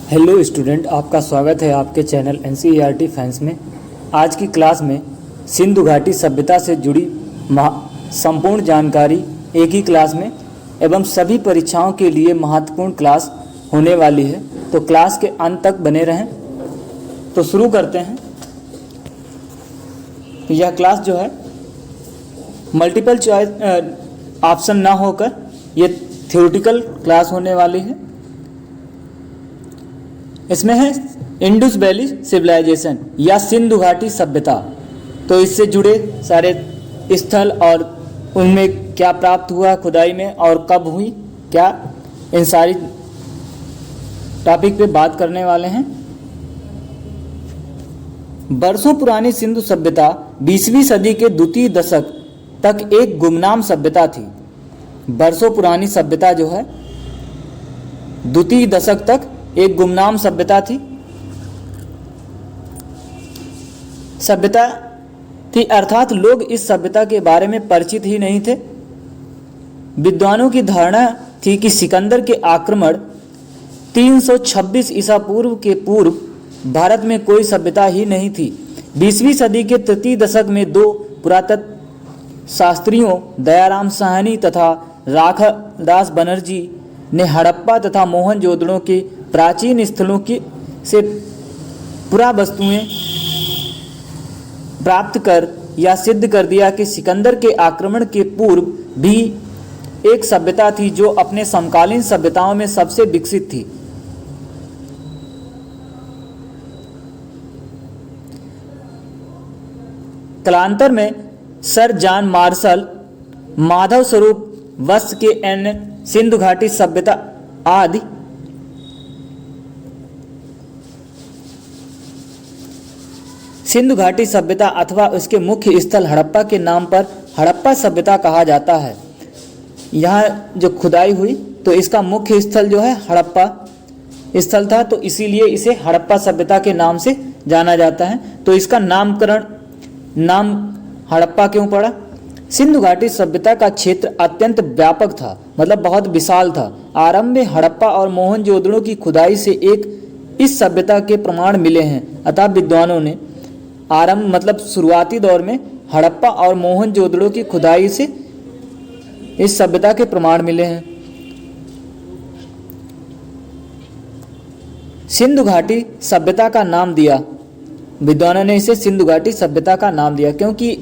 Hello student, आपका स्वागत है आपके चैनल NCERT फैंस में। आज की क्लास में सिंधु घाटी सभ्यता से जुड़ी संपूर्ण जानकारी एक ही क्लास में एवं सभी परीक्षाओं के लिए महत्वपूर्ण क्लास होने वाली है, तो क्लास के अंत तक बने रहें। तो शुरू करते हैं। यह क्लास जो है मल्टीपल चॉइस ऑप्शन ना होकर ये थ्योरेटिकल क्लास होने वाली है। इसमें है इंडस वैली सिविलाइजेशन या सिंधु घाटी सभ्यता, तो इससे जुड़े सारे स्थल और उनमें क्या प्राप्त हुआ खुदाई में और कब हुई, क्या इन सारी टॉपिक पे बात करने वाले हैं। बरसों पुरानी सिंधु सभ्यता 20वीं सदी के द्वितीय दशक तक एक गुमनाम सभ्यता थी। बरसों पुरानी सभ्यता जो है द्वितीय दशक तक एक गुमनाम सभ्यता थी। सभ्यता थी अर्थात लोग इस सभ्यता के बारे में परिचित ही नहीं थे। विद्वानों की धारणा थी कि सिकंदर के आक्रमण 326 ईसा पूर्व के पूर्व भारत में कोई सभ्यता ही नहीं थी। 20वीं सदी के तृतीय दशक में दो पुरातत्व शास्त्रियों दयाराम साहनी तथा राखादास बनर्जी ने हड़प्पा तथा मोहनजोदड़ो के प्राचीन स्थलों की से पुरावस्तुएं प्राप्त कर या सिद्ध कर दिया कि सिकंदर के आक्रमण के पूर्व भी एक सभ्यता थी जो अपने समकालीन सभ्यताओं में सबसे विकसित थी। कालांतर में सर जॉन मार्शल, माधव स्वरूप वत्स के एन सिंधु घाटी सभ्यता आदि सिंधु घाटी सभ्यता अथवा उसके मुख्य स्थल हड़प्पा के नाम पर हड़प्पा सभ्यता कहा जाता है। यहाँ जो खुदाई हुई तो इसका मुख्य स्थल जो है हड़प्पा स्थल था, तो इसीलिए इसे हड़प्पा सभ्यता के नाम से जाना जाता है। तो इसका नाम हड़प्पा क्यों पड़ा? सिंधु घाटी सभ्यता का क्षेत्र अत्यंत व्यापक था, मतलब बहुत विशाल था। आरंभ में हड़प्पा और मोहनजोदड़ो की खुदाई से एक इस सभ्यता के प्रमाण मिले हैं। अतः विद्वानों ने आरंभ मतलब शुरुआती दौर में हड़प्पा और मोहनजोदड़ो की खुदाई से इस सभ्यता के प्रमाण मिले हैं। सिंधु घाटी सभ्यता का नाम दिया, विद्वानों ने इसे सिंधु घाटी सभ्यता का नाम दिया क्योंकि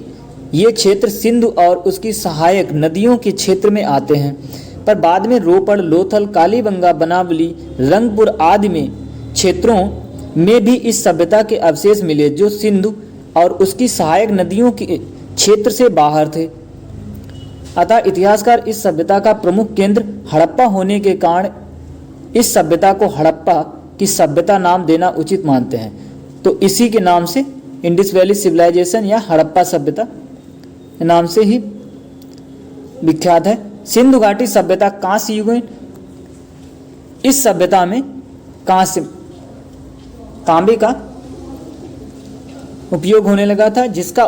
ये क्षेत्र सिंधु और उसकी सहायक नदियों के क्षेत्र में आते हैं। पर बाद में रोपड़, लोथल, कालीबंगा, बनावली, रंगपुर आदि में क्षेत्रों में भी इस सभ्यता के अवशेष मिले जो सिंधु और उसकी सहायक नदियों के क्षेत्र से बाहर थे। अतः इतिहासकार इस सभ्यता का प्रमुख केंद्र हड़प्पा होने के कारण इस सभ्यता को हड़प्पा की सभ्यता नाम देना उचित मानते हैं। तो इसी के नाम से इंडस वैली सिविलाइजेशन या हड़प्पा सभ्यता नाम से ही विख्यात है। सिंधु घाटी सभ्यता कांस्य युगीन, इस सभ्यता में तांबे का उपयोग होने लगा था, जिसका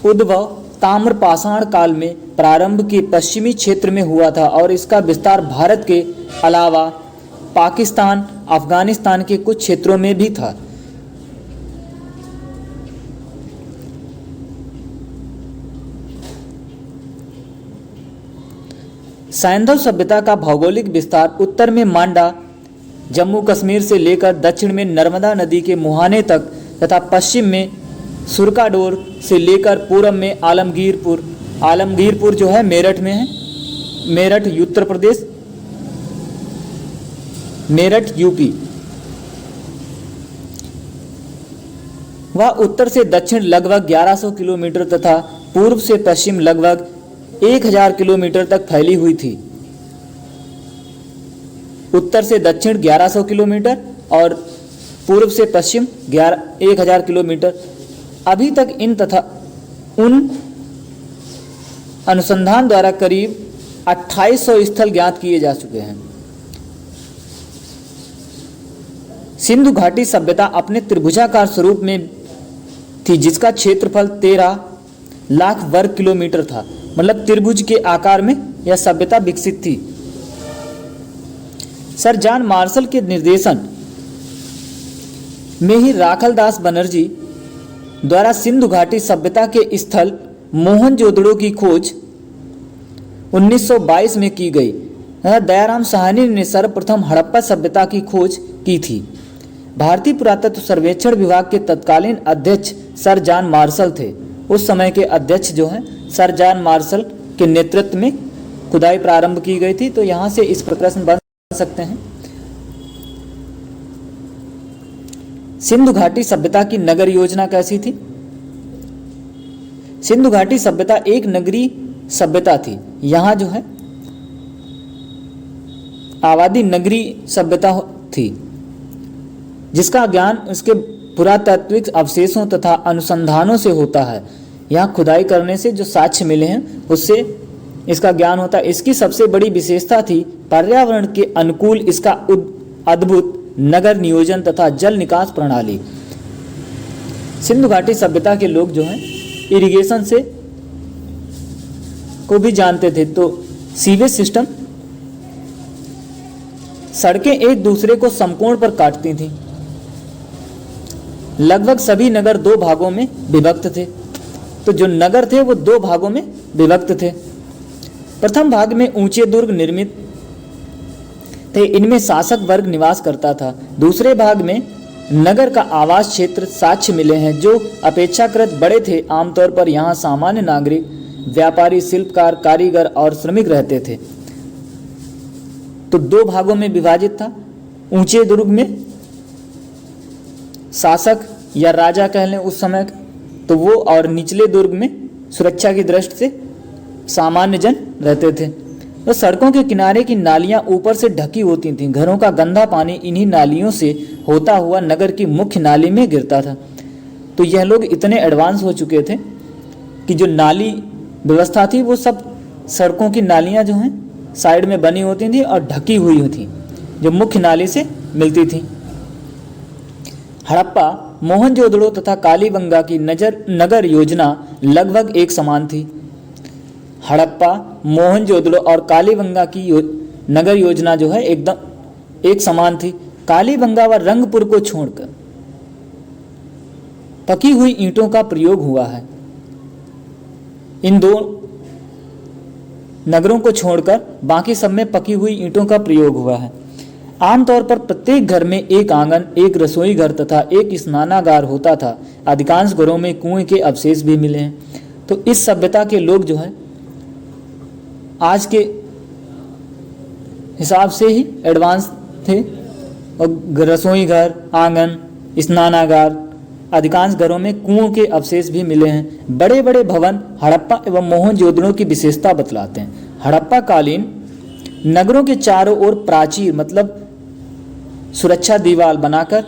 उद्भव ताम्र पाषाण काल में प्रारंभ के पश्चिमी क्षेत्र में हुआ था और इसका विस्तार भारत के अलावा पाकिस्तान, अफगानिस्तान के कुछ क्षेत्रों में भी था। सैंधव सभ्यता का भौगोलिक विस्तार उत्तर में मांडा, जम्मू कश्मीर से लेकर दक्षिण में नर्मदा नदी के मुहाने तक तथा पश्चिम में सुरकाडोर से लेकर पूर्व में आलमगीरपुर जो है मेरठ में है, मेरठ उत्तर प्रदेश, मेरठ यूपी। वह उत्तर से दक्षिण लगभग 1100 किलोमीटर तथा पूर्व से पश्चिम लगभग 1000 किलोमीटर तक फैली हुई थी। उत्तर से दक्षिण 1100 किलोमीटर और पूर्व से पश्चिम 1000 किलोमीटर। अभी तक इन तथा उन अनुसंधान द्वारा करीब 2800 स्थल ज्ञात किए जा चुके हैं। सिंधु घाटी सभ्यता अपने त्रिभुजाकार स्वरूप में थी, जिसका क्षेत्रफल 13 लाख वर्ग किलोमीटर था। मतलब त्रिभुज के आकार में यह सभ्यता विकसित थी। सर जॉन मार्शल के निर्देशन में ही राखलदास बनर्जी द्वारा सिंधु घाटी सभ्यता के स्थल मोहनजोदड़ो की खोज 1922 में की गई। दयाराम साहनी ने सर्वप्रथम हड़प्पा सभ्यता की खोज की थी। भारतीय पुरातत्व सर्वेक्षण विभाग के तत्कालीन अध्यक्ष सर जॉन मार्शल थे। उस समय के अध्यक्ष जो हैं सर जॉन मार्शल के नेतृत्व में खुदाई प्रारंभ की गई थी। तो यहाँ से इस प्रश्न बन सकते हैं, सिंधु घाटी सभ्यता की नगर योजना कैसी थी? सिंधु घाटी सभ्यता एक नगरीय सभ्यता थी। यहाँ जो है आबादी नगरीय सभ्यता थी, जिसका ज्ञान उसके पुरातात्विक अवशेषों तथा अनुसंधानों से होता है। यहाँ खुदाई करने से जो साक्ष्य मिले हैं उससे इसका ज्ञान होता है। इसकी सबसे बड़ी विशेषता थी पर्यावरण के अनुकूल इसका अद्भुत नगर नियोजन तथा जल निकास प्रणाली। सिंधु घाटी सभ्यता के लोग जो हैं इरिगेशन से को भी जानते थे। तो सीवेज सिस्टम, सड़कें एक दूसरे को समकोण पर काटती थीं। लगभग सभी नगर दो भागों में विभक्त थे। तो जो नगर थे वो दो भागों में विभक्त थे। प्रथम भाग में ऊंचे दुर्ग निर्मित थे, इनमें शासक वर्ग निवास करता था। दूसरे भाग में नगर का आवास क्षेत्र साक्ष्य मिले हैं जो अपेक्षाकृत बड़े थे। आमतौर पर यहाँ सामान्य नागरिक, व्यापारी, शिल्पकार, कारीगर और श्रमिक रहते थे। तो दो भागों में विभाजित था। ऊंचे दुर्ग में शासक या राजा कह लें उस समय तो वो, और निचले दुर्ग में सुरक्षा की दृष्टि से सामान्य जन रहते थे। तो सड़कों के किनारे की नालियां ऊपर से ढकी होती थीं। घरों का गंदा पानी इन्हीं नालियों से होता हुआ नगर की मुख्य नाली में गिरता था। तो यह लोग इतने एडवांस हो चुके थे कि जो नाली व्यवस्था थी वो सब सड़कों की नालियां जो हैं साइड में बनी होती थी और ढकी हुई थी, जो मुख्य नाली से मिलती थी। हड़प्पा, मोहनजोदड़ो तथा कालीबंगा की नगर योजना लगभग एक समान थी। हड़प्पा, मोहनजोदड़ो और कालीबंगा की नगर योजना जो है एकदम एक समान थी। कालीबंगा व रंगपुर को छोड़कर पकी हुई ईंटों का प्रयोग हुआ है। इन दो नगरों को छोड़कर बाकी सब में पकी हुई ईंटों का प्रयोग हुआ है। आमतौर पर प्रत्येक घर में एक आंगन, एक रसोई घर तथा एक स्नानागार होता था। अधिकांश घरों में कुएं के अवशेष भी मिले हैं। तो इस सभ्यता के लोग जो है आज के हिसाब से ही एडवांस थे। और रसोई घर, आंगन, स्नानागार, अधिकांश घरों में कुओं के अवशेष भी मिले हैं। बड़े बड़े भवन हड़प्पा एवं मोहनजोदड़ो की विशेषता बतलाते हैं। हड़प्पा कालीन नगरों के चारों ओर प्राचीर मतलब सुरक्षा दीवार बनाकर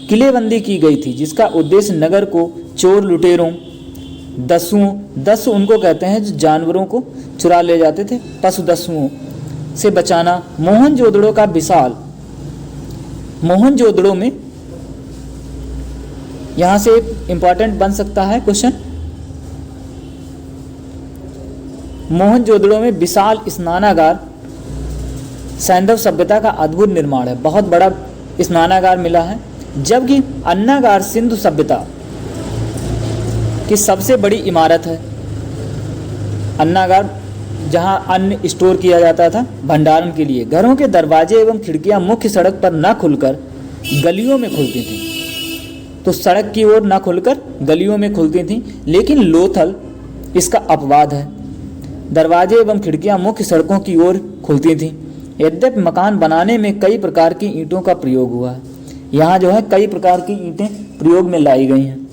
किलेबंदी की गई थी, जिसका उद्देश्य नगर को चोर लुटेरों, दस्यु उनको कहते हैं जो जानवरों को चुरा ले जाते थे, पशु दस्युओं से बचाना। मोहनजोदड़ो में यहां से एक इंपॉर्टेंट बन सकता है क्वेश्चन, मोहनजोदड़ो में विशाल स्नानागार सैंधव सभ्यता का अद्भुत निर्माण है। बहुत बड़ा स्नानागार मिला है। जबकि अन्नागार सिंधु सभ्यता की सबसे बड़ी इमारत है। अन्नागार जहां अन्न स्टोर किया जाता था भंडारण के लिए। घरों के दरवाजे एवं खिड़कियां मुख्य सड़क पर न खुलकर गलियों में खुलती थीं। तो सड़क की ओर न खुलकर गलियों में खुलती थीं, लेकिन लोथल इसका अपवाद है। दरवाजे एवं खिड़कियां मुख्य सड़कों की ओर खुलती थीं। यद्यपि मकान बनाने में कई प्रकार की ईंटों का प्रयोग हुआ है। यहाँ जो है कई प्रकार की ईंटें प्रयोग में लाई गई हैं,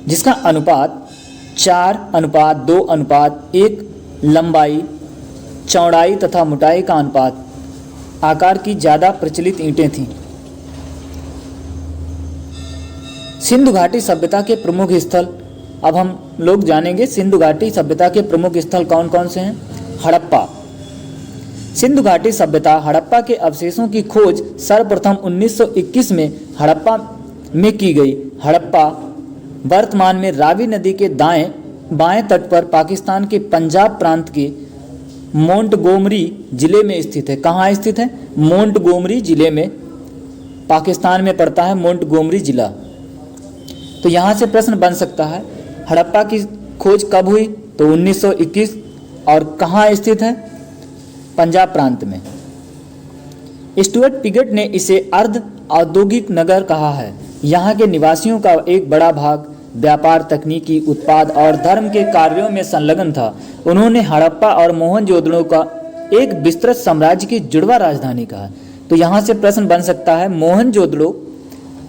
जिसका अनुपात 4:2:1 लंबाई, चौड़ाई तथा मोटाई का अनुपात आकार की ज़्यादा प्रचलित ईंटें थीं। सिंधु घाटी सभ्यता के प्रमुख स्थल अब हम लोग जानेंगे। सिंधु घाटी सभ्यता के प्रमुख स्थल कौन कौन से हैं? हड़प्पा। सिंधु घाटी सभ्यता हड़प्पा के अवशेषों की खोज सर्वप्रथम 1921 में हड़प्पा में की गई। हड़प्पा वर्तमान में रावी नदी के बाएं तट पर पाकिस्तान के पंजाब प्रांत के मोंटगोमरी जिले में स्थित है। कहाँ स्थित है? मोंटगोमरी जिले में पाकिस्तान में पड़ता है मोंटगोमरी जिला। तो यहाँ से प्रश्न बन सकता है हड़प्पा की खोज कब हुई, तो 1921, और कहाँ स्थित है, पंजाब प्रांत में। स्टुअर्ट पिगट ने इसे अर्ध औद्योगिक नगर कहा है। यहाँ के निवासियों का एक बड़ा भाग व्यापार, तकनीकी, उत्पाद और धर्म के कार्यों में संलग्न था। उन्होंने हड़प्पा और मोहनजोदड़ो का एक विस्तृत साम्राज्य की जुड़वा राजधानी कहा। तो यहाँ से प्रश्न बन सकता है मोहनजोदड़ो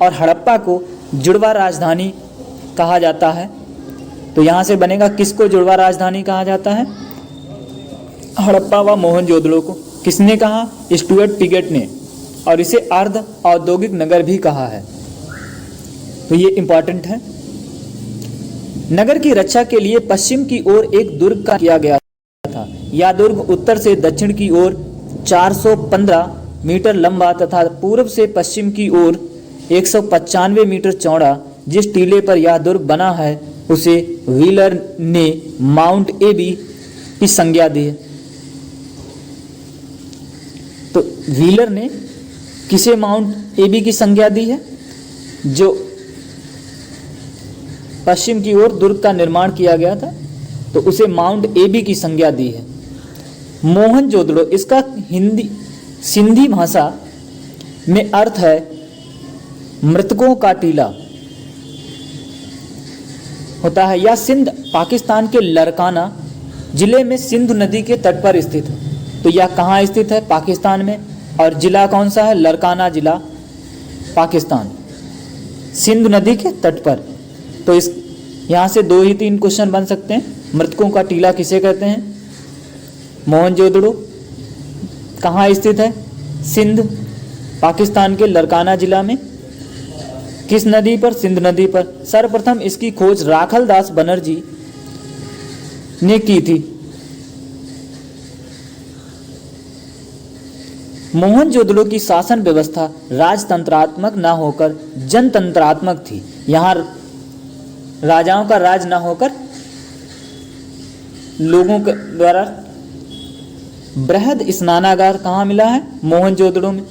और हड़प्पा को जुड़वा राजधानी कहा जाता है। तो यहाँ से बनेगा किसको जुड़वा राजधानी कहा जाता है, हड़प्पा व मोहनजोदड़ो को। किसने कहा, स्टुअर्ट पिगट ने, और इसे अर्ध औद्योगिक नगर भी कहा है। तो ये इंपॉर्टेंट है। नगर की रक्षा के लिए पश्चिम की ओर एक दुर्ग का किया गया था। यह दुर्ग उत्तर से दक्षिण की ओर 415 मीटर लंबा तथा पूर्व से पश्चिम की ओर 195 मीटर चौड़ा। जिस टीले पर यह दुर्ग बना है उसे व्हीलर ने माउंट एबी की संज्ञा दी है। तो व्हीलर ने किसे माउंट एबी की संज्ञा दी है, जो पश्चिम की ओर दुर्ग का निर्माण किया गया था, तो उसे माउंट एबी की संज्ञा दी है। मोहनजोदड़ो, इसका हिंदी सिंधी भाषा में अर्थ है मृतकों का टीला होता है। यह सिंध पाकिस्तान के लरकाना जिले में सिंधु नदी के तट पर स्थित है। तो यह कहाँ स्थित है, पाकिस्तान में, और जिला कौन सा है, लरकाना जिला, पाकिस्तान, सिंधु नदी के तट पर। तो इस यहाँ से 2 ही 3 क्वेश्चन बन सकते हैं। मृतकों का टीला किसे कहते हैं, मोहनजोदड़ो कहाँ स्थित है, सिंध, पाकिस्तान के लरकाना जिला में, किस नदी पर, सिंध नदी पर। सर्वप्रथम इसकी खोज राखल दास बनर्जी ने की थी। मोहनजोदड़ो की शासन व्यवस्था राजतंत्रात्मक न होकर जनतंत्रात्मक थी। यहाँ राजाओं का राज न होकर लोगों के द्वारा। बृहद स्नानागार कहाँ मिला है, मोहनजोदड़ो में।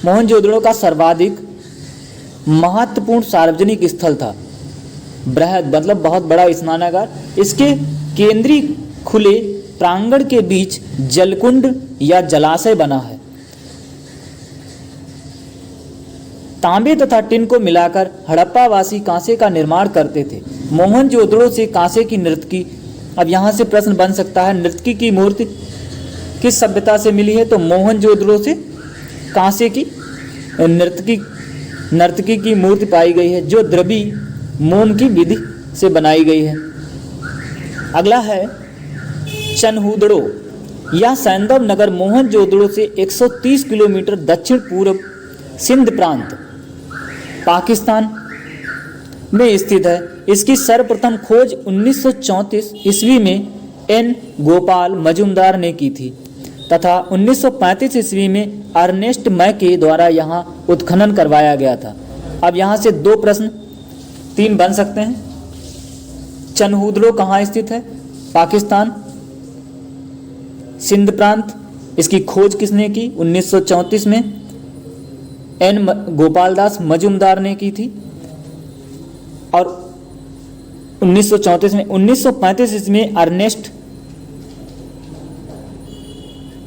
मोहनजोदड़ो का सर्वाधिक महत्वपूर्ण सार्वजनिक स्थल था। बृहद मतलब बहुत बड़ा स्नानागार। इसके केंद्रीय खुले प्रांगण के बीच जलकुंड या जलाशय बना है। तांबे तथा टिन को मिलाकर हड़प्पावासी कांसे का निर्माण करते थे। मोहनजोदड़ो से कांसे की नर्तकी। अब यहाँ से प्रश्न बन सकता है नर्तकी की मूर्ति किस सभ्यता से मिली है, तो मोहनजोदड़ो से कांसे की नर्तकी की मूर्ति पाई गई है, जो द्रवी मोम की विधि से बनाई गई है। अगला है चनहूदड़ो। यह सैंदव नगर मोहनजोदड़ो से 130 किलोमीटर दक्षिण पूर्व सिंध प्रांत, पाकिस्तान में स्थित है। इसकी सर्वप्रथम खोज 1934 ईस्वी में एन गोपाल मजुमदार ने की थी तथा 1935 ईस्वी में अर्नेस्ट मैके द्वारा यहाँ उत्खनन करवाया गया था। अब यहाँ से 2 प्रश्न 3 बन सकते हैं। चनहूदड़ो कहाँ स्थित है, पाकिस्तान, सिंध प्रांत। इसकी खोज किसने की, 1934 में एन गोपाल दास मजुमदार ने की थी, और 1934 में 1935 ईस्वी में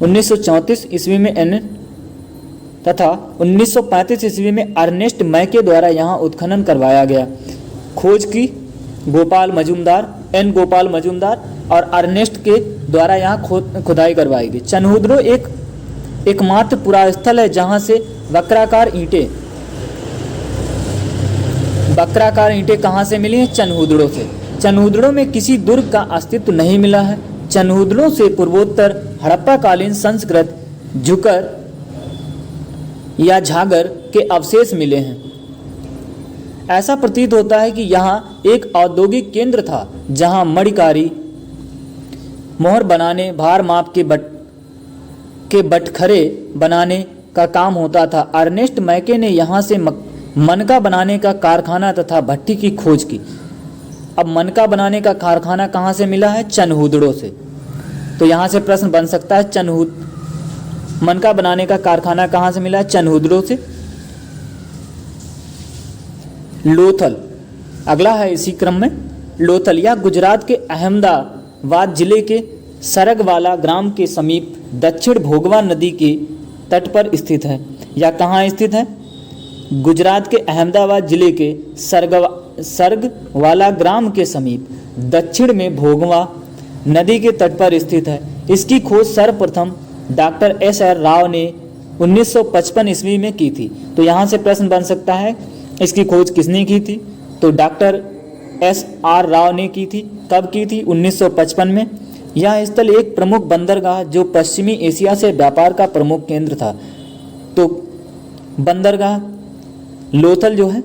1934 ईस्वी में एन तथा 1935 ईस्वी में अर्नेस्ट मैके द्वारा यहाँ उत्खनन करवाया गया। खोज की गोपाल मजुमदार, एन गोपाल मजुमदार और अर्नेस्ट के द्वारा यहाँ खुदाई करवाई गई। चनहूदड़ो एकमात्र पुरास्थल है जहाँ से वक्राकार ईंटें कहाँ से मिली हैं, चनहूदड़ो से। चनहूदड़ो में किसी दुर्ग का अस्तित्व नहीं मिला है। चनहूदड़ो से पूर्वोत्तर हड़प्पाकालीन संस्कृत झुकर या झागर के अवशेष मिले हैं। ऐसा प्रतीत होता है कि यहाँ एक औद्योगिक केंद्र था जहाँ मणिकारी, मोहर बनाने, भार माप के बटखरे बनाने का काम होता था। अर्नेस्ट मैके ने यहाँ से मनका बनाने का कारखाना तथा भट्टी की खोज की। अब मनका बनाने का कारखाना कहाँ से मिला है, चनहूदड़ो से। तो यहाँ से प्रश्न बन सकता है मनका बनाने का कारखाना कहाँ से मिला है? चनहुद्रो से। लोथल अगला है इसी क्रम में। लोथल यह गुजरात के अहमदाबाद जिले के सरगवाला ग्राम के समीप दक्षिण भोगवा नदी के तट पर स्थित है। यह कहाँ स्थित है? गुजरात के अहमदाबाद जिले के सरगवाला ग्राम के समीप दक्षिण में भोगवा नदी के तट पर स्थित है। इसकी खोज सर्वप्रथम डॉक्टर एस.आर. राव ने 1955 ईस्वी में की थी। तो यहाँ से प्रश्न बन सकता है इसकी खोज किसने की थी? तो डॉक्टर एस.आर. राव ने की थी। कब की थी? 1955 में। यह स्थल एक प्रमुख बंदरगाह जो पश्चिमी एशिया से व्यापार का प्रमुख केंद्र था। तो बंदरगाह लोथल जो है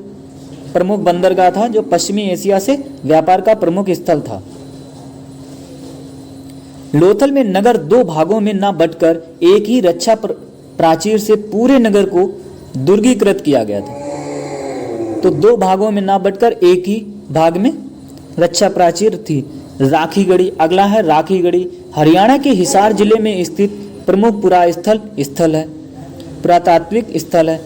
प्रमुख बंदरगाह था जो पश्चिमी एशिया से व्यापार का प्रमुख स्थल था। लोथल में नगर दो भागों में न बंटकर एक ही रक्षा प्राचीर से पूरे नगर को दुर्गीकृत किया गया था। तो दो भागों में न बंटकर एक ही भाग में रक्षा प्राचीर थी। राखीगढ़ी अगला है। राखीगढ़ी हरियाणा के हिसार जिले में स्थित प्रमुख स्थल है, पुरातात्विक स्थल है।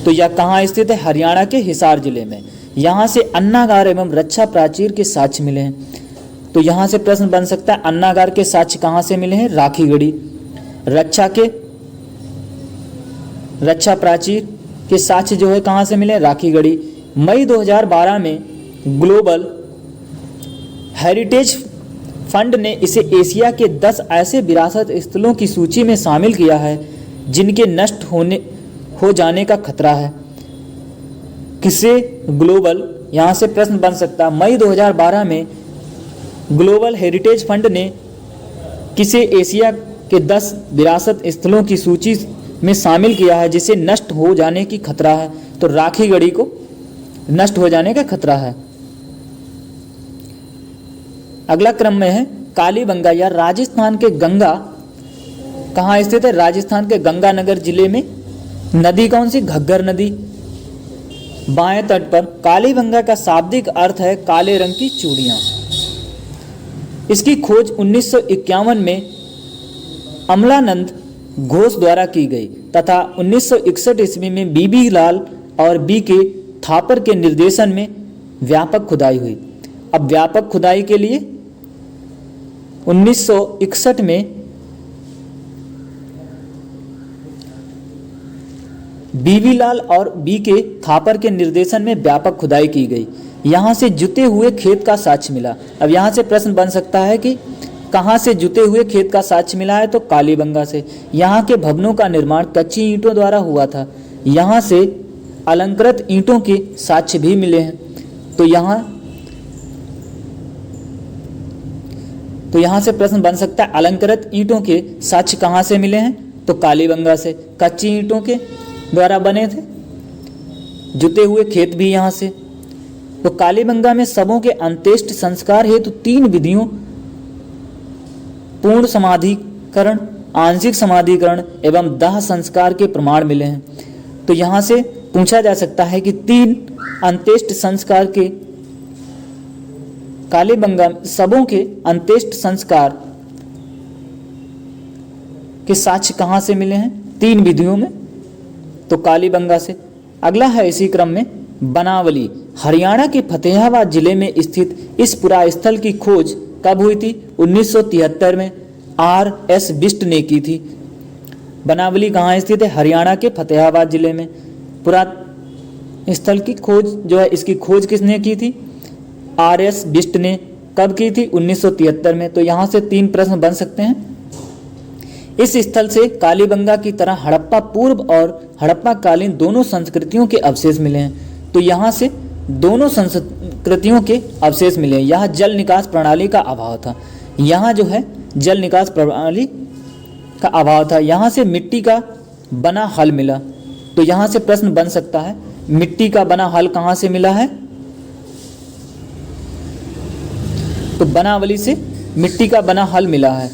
तो यह कहाँ स्थित है? हरियाणा के हिसार जिले में। यहाँ से अन्नागार एवं रक्षा प्राचीर के साक्ष्य मिले हैं। तो यहाँ से प्रश्न बन सकता है अन्नागार के साक्ष्य कहाँ से मिले हैं? राखीगढ़ी। रक्षा प्राचीर के साक्ष्य जो है कहाँ से मिले? राखीगढ़ी। मई 2012 में ग्लोबल हेरिटेज फंड ने इसे एशिया के 10 ऐसे विरासत स्थलों की सूची में शामिल किया है जिनके नष्ट हो जाने का खतरा है। किसे? ग्लोबल। यहाँ से प्रश्न बन सकता है मई 2012 में ग्लोबल हेरिटेज फंड ने किसे एशिया के 10 विरासत स्थलों की सूची में शामिल किया है जिसे नष्ट हो जाने की खतरा है? तो राखीगढ़ी को नष्ट हो जाने का खतरा है। अगला क्रम में है कालीबंगा या राजस्थान के गंगा कहाँ स्थित है? राजस्थान के गंगानगर जिले में। नदी कौन सी? घग्गर नदी। बाएं तट पर। कालीबंगा का शाब्दिक अर्थ है काले रंग की चूड़ियां। इसकी खोज 1951 में अमलानंद घोष द्वारा की गई तथा 1961 ईस्वी में बीबी लाल और बी.के. थापर के निर्देशन में व्यापक खुदाई हुई। अब व्यापक खुदाई के लिए 1961 में बीबी लाल और बी.के. थापर के निर्देशन में व्यापक खुदाई की गई। यहाँ से जुते हुए खेत का साक्ष्य मिला। अब यहाँ से प्रश्न बन सकता है कि कहाँ से जुते हुए खेत का साक्ष्य मिला है? तो कालीबंगा से। यहाँ के भवनों का निर्माण कच्ची ईंटों द्वारा हुआ था। यहाँ से अलंकृत ईंटों के साक्ष्य भी मिले हैं। तो यहाँ से प्रश्न बन सकता है अलंकृत ईंटों के साक्ष्य कहाँ से मिले हैं? तो कालीबंगा से। कच्ची ईंटों के द्वारा बने थे। जुते हुए खेत भी यहाँ से। तो कालीबंगा में शवों के अंत्येष्टि संस्कार हेतु 3 विधियों पूर्ण समाधिकरण, आंशिक समाधिकरण एवं दाह संस्कार के प्रमाण मिले हैं। तो यहाँ से पूछा जा सकता है कि 3 अंत्येष्टि संस्कार के कालीबंगा शवों के अंत्येष्टि संस्कार के साक्ष्य कहाँ से मिले हैं? 3 विधियों में। तो कालीबंगा से। अगला है इसी क्रम में बनावली हरियाणा के फतेहाबाद जिले में स्थित इस पुरास्थल की खोज कब हुई थी? 1973 में R.S. बिष्ट ने की थी। बनावली कहाँ स्थित है? हरियाणा के फतेहाबाद जिले में। पुरास्थल की खोज जो है इसकी खोज किसने की थी? R.S. बिष्ट ने। कब की थी? 1973 में। तो यहाँ से 3 प्रश्न बन सकते हैं। इस स्थल से कालीबंगा की तरह हड़प्पा पूर्व और हड़प्पा कालीन दोनों संस्कृतियों के अवशेष मिले हैं। तो यहाँ से दोनों संस्कृतियों के अवशेष मिले हैं। यहाँ जल निकास प्रणाली का अभाव था। यहाँ जो है जल निकास प्रणाली का अभाव था। यहाँ से मिट्टी का बना हल मिला। तो यहाँ से प्रश्न बन सकता है मिट्टी का बना हल कहाँ से मिला है? तो बनावली से मिट्टी का बना हल मिला है।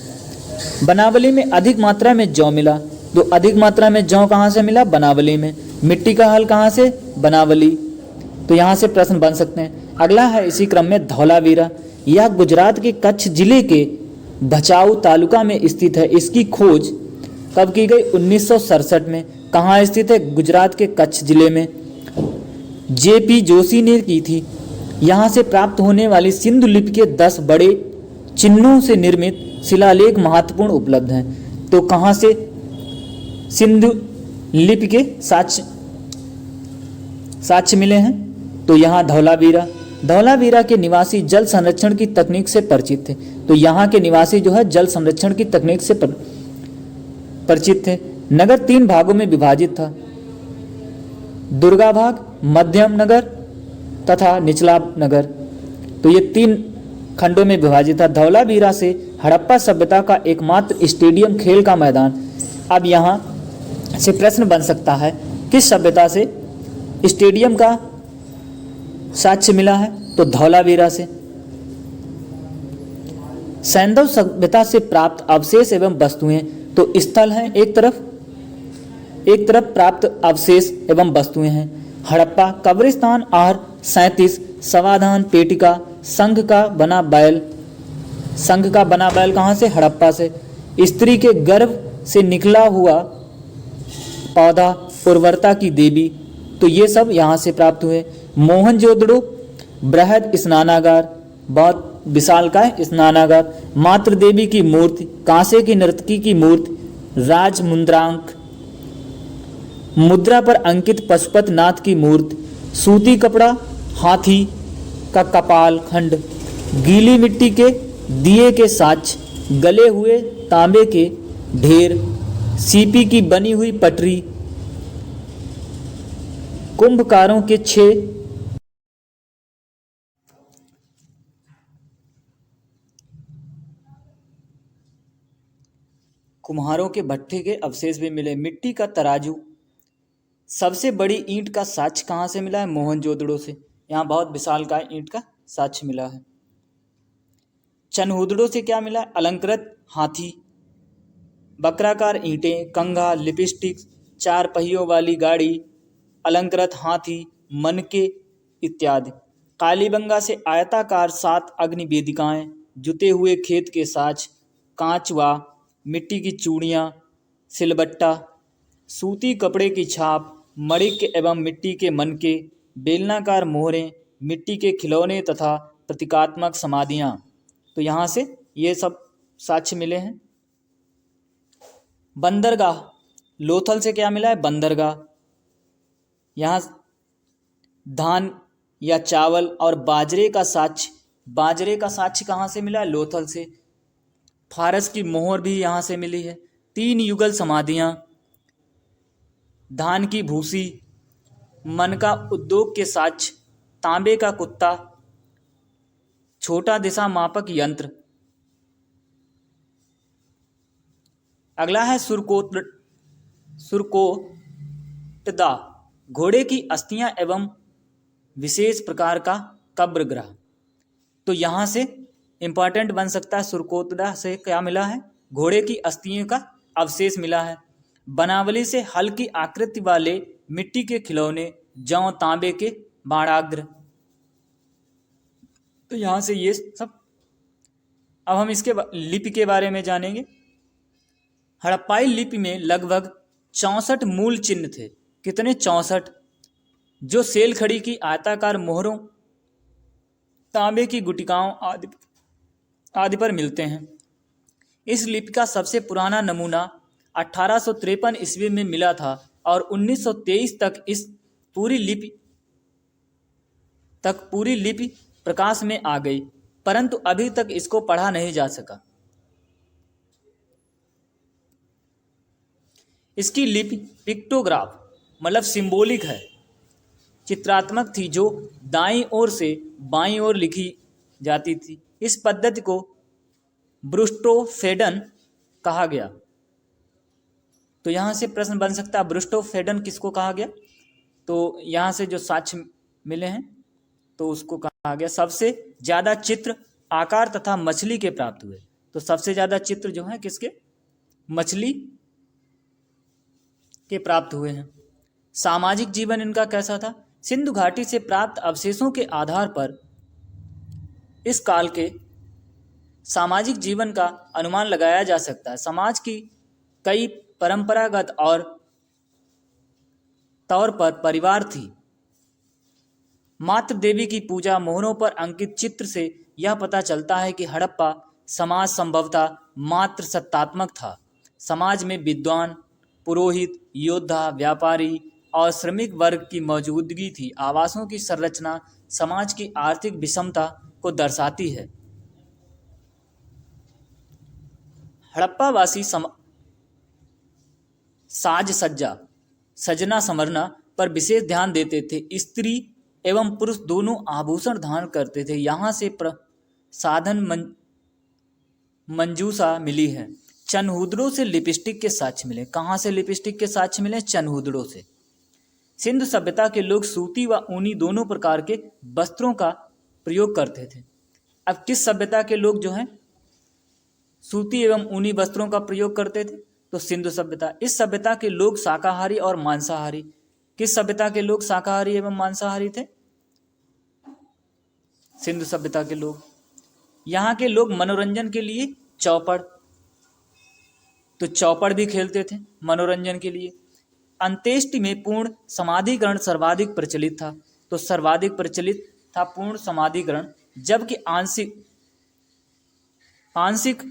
बनावली में अधिक मात्रा में जौ मिला। तो अधिक मात्रा में जौ कहाँ से मिला? बनावली में। मिट्टी का हल कहाँ से? बनावली। तो यहाँ से प्रश्न बन सकते हैं। अगला है इसी क्रम में धौलावीरा। यह गुजरात के कच्छ जिले के भचाऊ तालुका में स्थित है। इसकी खोज कब की गई? 1967 में। कहाँ स्थित है? गुजरात के कच्छ जिले में। जेपी जोशी ने की थी। यहाँ से प्राप्त होने वाली सिंधु लिपि के 10 बड़े चिन्हों से निर्मित शिलालेख महत्वपूर्ण उपलब्ध हैं। तो कहाँ से सिंधु लिपि के साक्ष्य मिले हैं? तो यहाँ धौलावीरा। धौलावीरा के निवासी जल संरक्षण की तकनीक से परिचित थे। तो यहाँ के निवासी जो है जल संरक्षण की तकनीक से परिचित थे। नगर 3 भागों में विभाजित था, दुर्गा भाग, मध्यम नगर तथा निचला नगर। तो ये 3 खंडों में विभाजित था। धौलावीरा से हड़प्पा सभ्यता का एकमात्र स्टेडियम खेल का मैदान। अब यहाँ से प्रश्न बन सकता है, किस सभ्यता से स्टेडियम का साक्ष्य मिला है? तो धौलावीरा से। सैंधव सभ्यता से प्राप्त अवशेष एवं वस्तुएं। तो स्थल हैं एक तरफ प्राप्त अवशेष एवं वस्तुएं हैं। हड़प्पा कब्रिस्तान आहर 37, समाधान पेटिका, संघ का बना बैल कहाँ से? हड़प्पा से। स्त्री के गर्भ से निकला हुआ पौधा, उर्वरता की देवी। तो ये सब यहाँ से प्राप्त हुए। मोहनजोदड़ो बृहद स्नानागार, बहुत विशालकाय स्नानागार। मातृ देवी की मूर्ति, कांसे की नर्तकी की मूर्ति, राज मुद्रांक, मुद्रा पर अंकित पशुपतिनाथ की मूर्ति, सूती कपड़ा, हाथी का कपाल खंड, गीली मिट्टी के दिए के साक्ष्य, गले हुए तांबे के ढेर, सीपी की बनी हुई पटरी, कुंभकारों के 6 कुम्हारों के भट्ठे के अवशेष भी मिले। मिट्टी का तराजू। सबसे बड़ी ईंट का साक्ष्य कहाँ से मिला है? मोहनजोदड़ो से। यहाँ बहुत विशालकाय ईंट का साक्ष्य मिला है। चनहुदड़ो से क्या मिला है? अलंकृत हाथी, बक्राकार ईंटें, कंघा, लिपस्टिक, 4 पहियों वाली गाड़ी, अलंकृत हाथी, मनके इत्यादि। कालीबंगा से आयताकार 7 अग्नि वेदिकाएं, जुते हुए खेत के साक्ष्य, कांचवा, मिट्टी की चूड़ियाँ, सिलबट्टा, सूती कपड़े की छाप, मणिक एवं मिट्टी के मनके, बेलनाकार मोहरें, मिट्टी के खिलौने तथा प्रतीकात्मक समाधियाँ। तो यहाँ से ये सब साक्ष्य मिले हैं। बंदरगाह। लोथल से क्या मिला है? बंदरगाह। यहाँ धान या चावल और बाजरे का साक्ष्य कहाँ से मिला है? लोथल से। फारस की मोहर भी यहाँ से मिली है। 3 युगल समाधियाँ, धान की भूसी, मन का उद्योग के साक्ष्य, तांबे का कुत्ता, छोटा दिशा मापक यंत्र। अगला है सुरकोटदा, घोड़े की अस्थियां एवं विशेष प्रकार का कब्र ग्रह। तो यहाँ से इंपॉर्टेंट बन सकता है, सुरकोटदा से क्या मिला है? घोड़े की अस्थियों का अवशेष मिला है। बनावली से हल्की आकृति वाले मिट्टी के खिलौने, जौ तांबे के बाणाग्र। तो यहाँ से ये सब। अब हम इसके लिपि के बारे में जानेंगे। हड़प्पाई लिपि में लगभग 64 मूल चिन्ह थे। कितने? 64, जो सेल खड़ी की आयताकार मोहरों, तांबे की गुटिकाओं आदि पर मिलते हैं। इस लिपि का सबसे पुराना नमूना 1853 ईस्वी में मिला था और 1923 तक पूरी लिपि प्रकाश में आ गई, परंतु अभी तक इसको पढ़ा नहीं जा सका। इसकी लिपि पिक्टोग्राफ मतलब सिंबॉलिक है, चित्रात्मक थी, जो दाईं ओर से बाईं ओर लिखी जाती थी। इस पद्धति को ब्रुस्टोफेडन कहा गया। तो यहाँ से प्रश्न बन सकता है, ब्रुस्टोफेडन किसको कहा गया? तो यहाँ से जो साक्ष्य मिले हैं तो उसको कहा गया। सबसे ज़्यादा चित्र, आकार तथा मछली के प्राप्त हुए। तो सबसे ज़्यादा चित्र जो है किसके? मछली के प्राप्त हुए हैं। सामाजिक जीवन इनका कैसा था? सिंधु घाटी से प्राप्त अवशेषों के आधार पर इस काल के सामाजिक जीवन का अनुमान लगाया जा सकता है। समाज की कई परंपरागत और तौर पर परिवार थी। मातृ देवी की पूजा मोहरों पर अंकित चित्र से यह पता चलता है कि हड़प्पा समाज संभवतः मात्र सत्तात्मक था। समाज में विद्वान, पुरोहित, योद्धा, व्यापारी और श्रमिक वर्ग की मौजूदगी थी। आवासों की संरचना समाज की आर्थिक विषमता को दर्शाती है। हड़प्पावासी साज सज्जा, सजना संवरना पर विशेष ध्यान देते थे। स्त्री एवं पुरुष दोनों आभूषण धारण करते थे। यहाँ से साधन मंजूषा मिली है। चनहूदड़ों से लिपस्टिक के साक्ष्य मिले। कहाँ से लिपस्टिक के साक्ष्य मिले? चनहूदड़ों से। सिंधु सभ्यता के लोग सूती व ऊनी दोनों प्रकार के वस्त्रों का प्रयोग करते थे। अब किस सभ्यता के लोग जो हैं सूती एवं ऊनी वस्त्रों का प्रयोग करते थे? तो सिंधु सभ्यता। इस सभ्यता के लोग शाकाहारी और मांसाहारी। किस सभ्यता के लोग शाकाहारी एवं मांसाहारी थे? सिंधु सभ्यता के लोग। यहाँ के लोग मनोरंजन के लिए चौपड़ भी खेलते थे मनोरंजन के लिए। अंत्येष्टि में पूर्ण समाधिकरण सर्वाधिक प्रचलित था। तो सर्वाधिक प्रचलित था पूर्ण समाधिकरण, जबकि आंशिक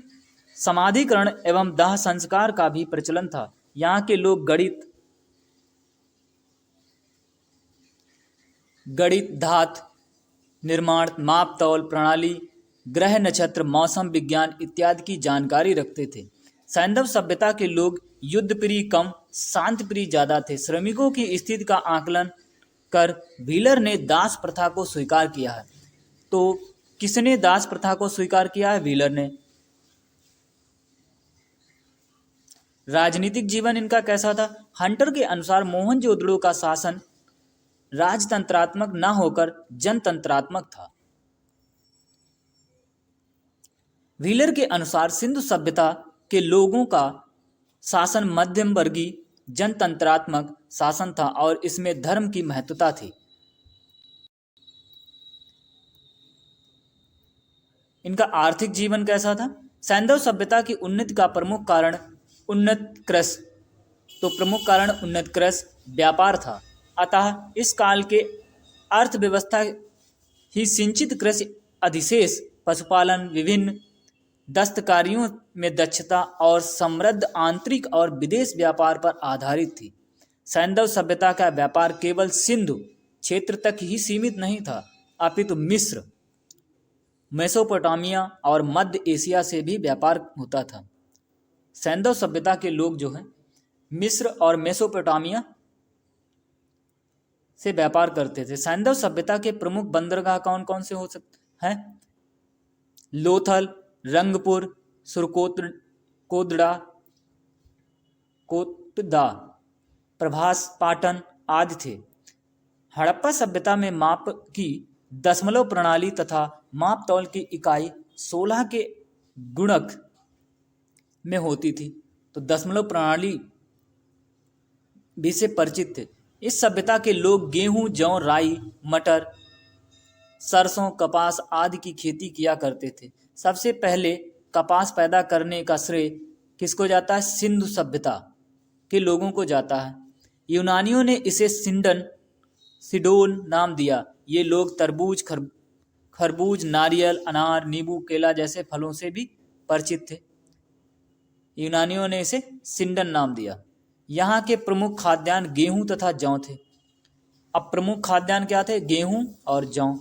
समाधिकरण एवं दाह संस्कार का भी प्रचलन था। यहाँ के लोग गणित, धातु निर्माण, माप तौल प्रणाली, ग्रह नक्षत्र, मौसम विज्ञान इत्यादि की जानकारी रखते थे। सैंधव सभ्यता के लोग युद्ध प्रिय कम, शांति प्रिय ज्यादा थे। श्रमिकों की स्थिति का आकलन कर व्हीलर ने दास प्रथा को स्वीकार किया है। तो किसने दास प्रथा को स्वीकार किया है? व्हीलर ने। राजनीतिक जीवन इनका कैसा था? हंटर के अनुसार मोहनजोदड़ो का शासन राजतंत्रात्मक न होकर जनतंत्रात्मक था। व्हीलर के अनुसार सिंधु सभ्यता के लोगों का शासन मध्यम वर्गीय जनतंत्रात्मक शासन था और इसमें धर्म की महत्वता थी। इनका आर्थिक जीवन कैसा था? सैंधव सभ्यता की उन्नति का प्रमुख कारण उन्नत कृषि व्यापार था। अतः इस काल के अर्थव्यवस्था ही सिंचित कृषि, अधिशेष पशुपालन, विभिन्न दस्तकारियों में दक्षता और समृद्ध आंतरिक और विदेश व्यापार पर आधारित थी। सैंधव सभ्यता का व्यापार केवल सिंधु क्षेत्र तक ही सीमित नहीं था, अपितु मिस्र, मेसोपोटामिया और मध्य एशिया से भी व्यापार होता था। सैंधव सभ्यता के लोग जो हैं मिस्र और मेसोपोटामिया से व्यापार करते थे। सैंधव सभ्यता के प्रमुख बंदरगाह कौन कौन से हो सकते हैं? लोथल, रंगपुर, सुरकोतड़ा, कोटदा, प्रभास, पाटन आदि थे। हड़प्पा सभ्यता में माप की दशमलव प्रणाली तथा माप तौल की इकाई 16 के गुणक में होती थी। तो दशमलव प्रणाली भी से परिचित थे। इस सभ्यता के लोग गेहूं, जौ, राई, मटर, सरसों, कपास आदि की खेती किया करते थे। सबसे पहले कपास पैदा करने का श्रेय किसको जाता है? सिंधु सभ्यता के लोगों को जाता है। यूनानियों ने इसे सिडोन नाम दिया। ये लोग तरबूज, खरबूज, नारियल, अनार, नींबू, केला जैसे फलों से भी परिचित थे। यूनानियों ने इसे सिंडन नाम दिया। यहाँ के प्रमुख खाद्यान्न गेहूं तथा जौ थे। अब प्रमुख खाद्यान्न क्या थे? गेहूं और जौ।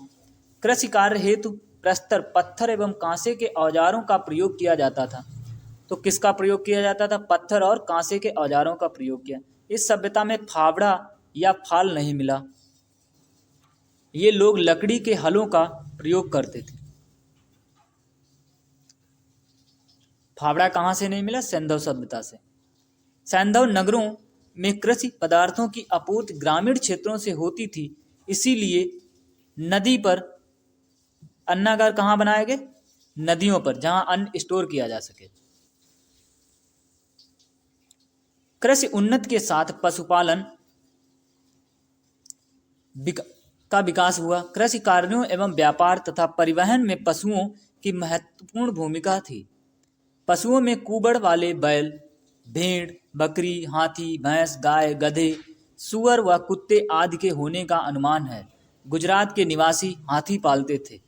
कृषि कार्य हेतु प्रस्तर, पत्थर एवं कांसे के औजारों का प्रयोग किया जाता था। तो किसका प्रयोग किया जाता था? पत्थर और कांसे के औजारों का प्रयोग किया। इस सभ्यता में फावड़ा या फाल नहीं मिला। ये लोग लकड़ी के हलों का प्रयोग करते थे। फावड़ा कहाँ से नहीं मिला? सैंधव सभ्यता से। सैंधव नगरों में कृषि पदार्थों की आपूर्ति ग्रामीण क्षेत्रों से होती थी, इसीलिए नदी पर अन्नागार कहाँ बनाए गए? नदियों पर, जहां अन्न स्टोर किया जा सके। कृषि उन्नति के साथ पशुपालन का विकास हुआ। कृषि कार्यों एवं व्यापार तथा परिवहन में पशुओं की महत्वपूर्ण भूमिका थी। पशुओं में कुबड़ वाले बैल, भेड़, बकरी, हाथी, भैंस, गाय, गधे, सूअर व कुत्ते आदि के होने का अनुमान है। गुजरात के निवासी हाथी पालते थे।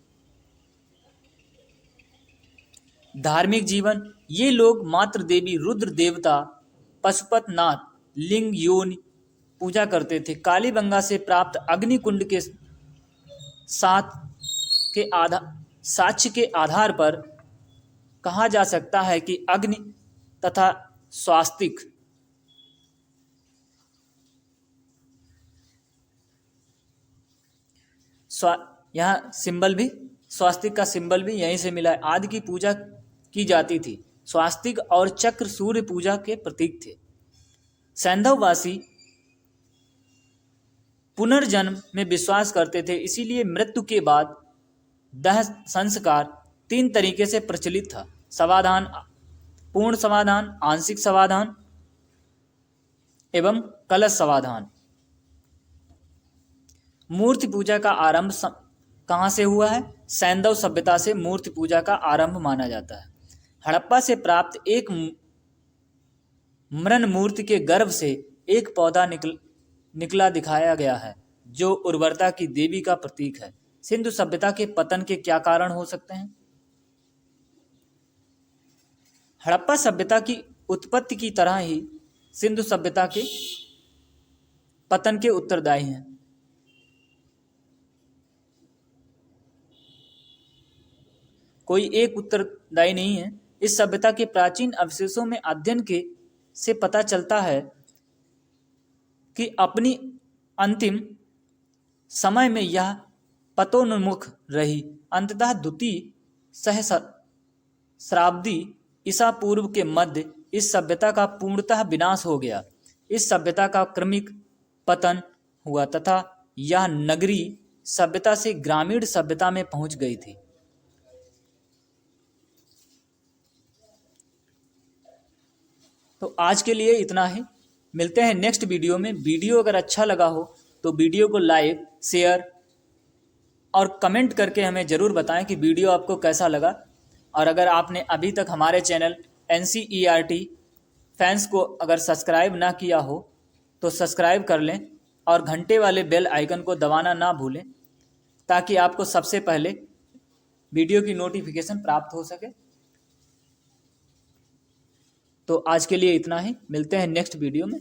धार्मिक जीवन, ये लोग मातृ देवी रुद्र देवता पशुपतनाथ लिंग योनि पूजा करते थे। कालीबंगा से प्राप्त अग्नि कुंड के साथ के आधार साक्ष्य के आधार पर कहा जा सकता है कि अग्नि तथा स्वास्तिक यहाँ सिंबल भी, स्वास्तिक का सिंबल भी यहीं से मिला है। आदि की पूजा की जाती थी। स्वास्तिक और चक्र सूर्य पूजा के प्रतीक थे। सैंधववासी पुनर्जन्म में विश्वास करते थे, इसीलिए मृत्यु के बाद दाह संस्कार 3 तरीके से प्रचलित था: समाधान, पूर्ण समाधान, आंशिक समाधान एवं कलश समाधान। मूर्ति पूजा का आरंभ कहाँ से हुआ है? सैंधव सभ्यता से मूर्ति पूजा का आरंभ माना जाता है। हड़प्पा से प्राप्त एक मृण मूर्ति के गर्भ से एक पौधा निकला दिखाया गया है, जो उर्वरता की देवी का प्रतीक है। सिंधु सभ्यता के पतन के क्या कारण हो सकते हैं? हड़प्पा सभ्यता की उत्पत्ति की तरह ही सिंधु सभ्यता के पतन के उत्तरदायी हैं। कोई एक उत्तरदायी नहीं है। इस सभ्यता के प्राचीन अवशेषों में अध्ययन के से पता चलता है कि अपनी अंतिम समय में यह पतोन्मुख रही। अंततः द्वितीय सहस्राब्दी ईसा पूर्व के मध्य इस सभ्यता का पूर्णतः विनाश हो गया। इस सभ्यता का क्रमिक पतन हुआ तथा यह नगरीय सभ्यता से ग्रामीण सभ्यता में पहुंच गई थी। तो आज के लिए इतना ही। मिलते हैं नेक्स्ट वीडियो में। वीडियो अगर अच्छा लगा हो तो वीडियो को लाइक, शेयर और कमेंट करके हमें ज़रूर बताएं कि वीडियो आपको कैसा लगा। और अगर आपने अभी तक हमारे चैनल NCERT फैंस को अगर सब्सक्राइब ना किया हो तो सब्सक्राइब कर लें और घंटे वाले बेल आइकन को दबाना ना भूलें, ताकि आपको सबसे पहले वीडियो की नोटिफिकेशन प्राप्त हो सके। तो आज के लिए इतना ही। मिलते हैं नेक्स्ट वीडियो में।